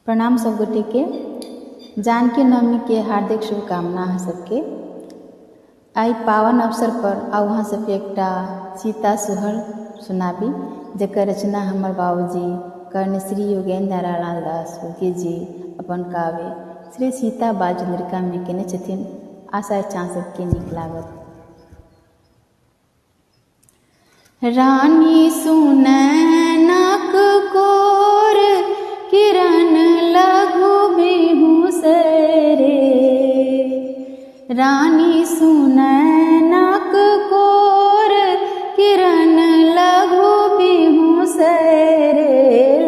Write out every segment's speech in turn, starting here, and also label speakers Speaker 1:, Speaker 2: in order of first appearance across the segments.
Speaker 1: प्रणाम सब गोटे के। जानकी नवमी के हार्दिक शुभकामना है सबके। आई पावन अवसर पर आ वहाँ सबके एकटा सीता सुहर सुनाबी, जकर रचना हमर बाबूजी कर्ण श्री योगेंद्र नारायण दास जी अपन काव्य श्री सीता बाल चंद्रिका में केने छथिन। आशा इच्छा सबके नीक लागत। रानी सुनैनक कोर किरण लघु बिहु से रे, रानी सुनैनक कोर किरण लघु बिहु से रे,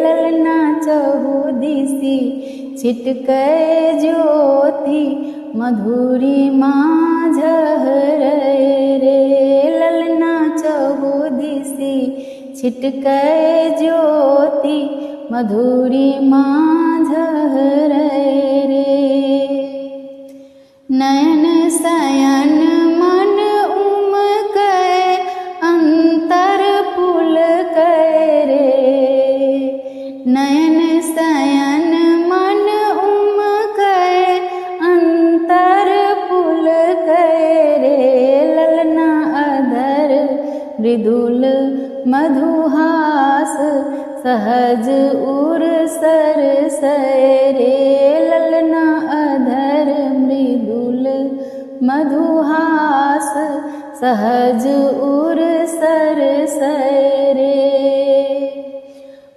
Speaker 1: ललना चहु दिसी छिटकै ज्योति मधुरी माझहरै रे, ललना चहु दिसी छिटकै ज्योति मधुरी माझहरै रे। नयन शयन मन उमकै अंतर पुलकै रे, नयन शयन मन उमकै अंतर पुलकै रे, ललना अधर मृदुल मधुहास सहज उर सरसै रे, ललना अधर मृदुल मधुहास सहज उर सरसै रे।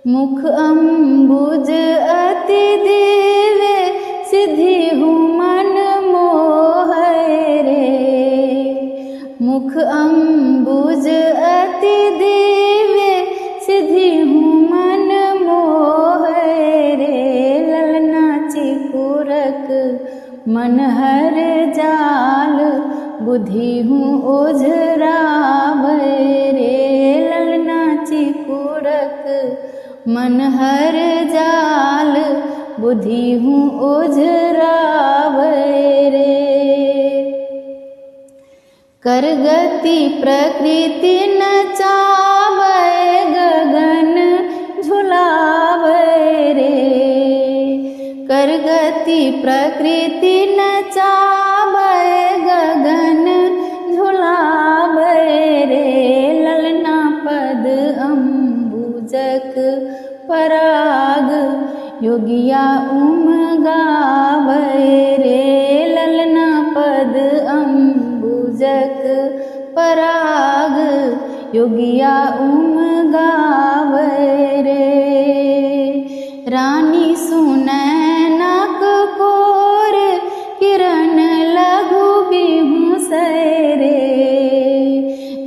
Speaker 1: मुख अम्बुज अति दिव्य सिद्धिहु मन मोहै रे, मुख अम्बुज अति दिव्य सिद्धिहु मन मोहै रे, ललना चिकुरक मनहर जाल बुद्धिहु ओझरावै रे, ललना चिकुरक मनहर जाल बुद्धिहु ओझरावै रे। करगति प्रकृति नचावै गगन झुलावै रे, करगति प्रकृति नचावै गगन झुलावै रे, ललना पद अम्बुजक पराग योगिया उमगावै रे, ललना पद अम्बुजक पराग योगिया उमगावै रे। रानी सुनैनक कोर किरण लघु बिहु से रे,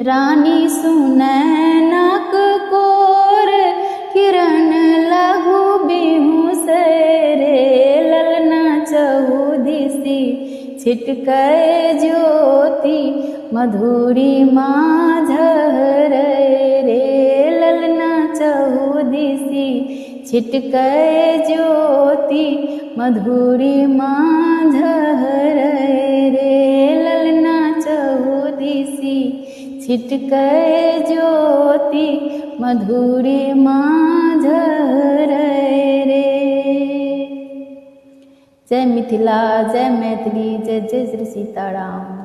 Speaker 1: रानी सुनैनक कोर किरण लघु बिहु से रे, ललना चहु दिसी छिटकै ज्योति मधुरी माझहरै रे, ललना चहु दिसी छिटकै ज्योति मधुरी माझहरै रे, ललना चहु दिसी छिटकै ज्योति मधुरी माझहरै रे। जय मिथिला, जय मैथिली, जय जय श्री सीताराम।